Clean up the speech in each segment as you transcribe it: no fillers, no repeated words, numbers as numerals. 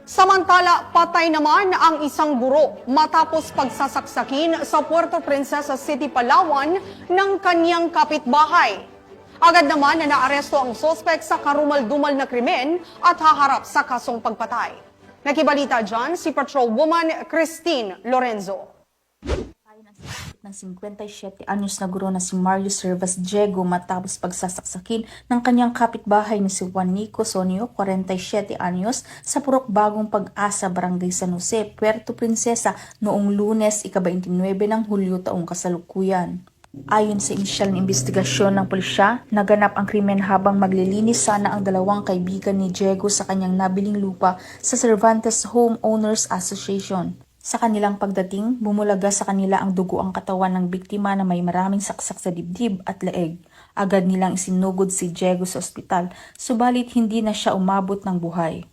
Samantala, patay naman ang isang guro matapos pagsasaksakin sa Puerto Princesa City, Palawan ng kanyang kapitbahay. Agad naman na naaresto ang sospek sa karumal-dumal na krimen at haharap sa kasong pagpatay. Nakibalita dyan si Patrolwoman Christine Lorenzo. Ng 57 anyos na guro na si Mario Servas Diego matapos pagsasaksakin ng kanyang kapitbahay na si Juan Nico Sonio, 47 anyos, sa Purok Bagong Pag-asa, Barangay San Jose, Puerto Princesa noong Lunes, ika-29 ng Hulyo taong kasalukuyan. Ayon sa inisyal na investigasyon ng pulisya, naganap ang krimen habang maglilinis sana ang dalawang kaibigan ni Diego sa kanyang nabiling lupa sa Cervantes Homeowners Association. Sa kanilang pagdating, bumulaga sa kanila ang dugo ang katawan ng biktima na may maraming saksak sa dibdib at leeg. Agad nilang isinugod si Diego sa ospital, subalit hindi na siya umabot ng buhay.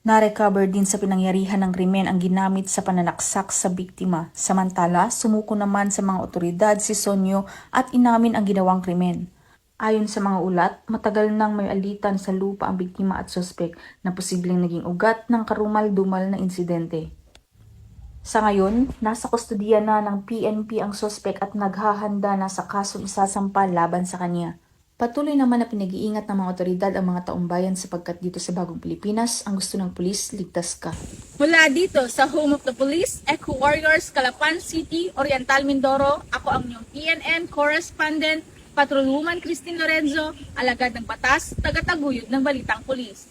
Na-recover din sa pinangyarihan ng krimen ang ginamit sa pananaksak sa biktima. Samantala, sumuko naman sa mga otoridad si Sonio at inamin ang ginawang krimen. Ayon sa mga ulat, matagal nang may alitan sa lupa ang biktima at sospek na posibleng naging ugat ng karumal-dumal na insidente. Sa ngayon, nasa kustodiya na ng PNP ang sospek at naghahanda na sa kasong isasampa laban sa kanya. Patuloy naman na pinag-iingat ng mga otoridad ang mga taumbayan sapagkat dito sa Bagong Pilipinas, ang gusto ng pulis, ligtas ka. Mula dito sa Home of the Police, Echo Warriors, Calapan City, Oriental Mindoro, ako ang inyong PNN correspondent, Patrolwoman Christine Lorenzo, alagad ng batas, tagataguyod ng Balitang Pulis.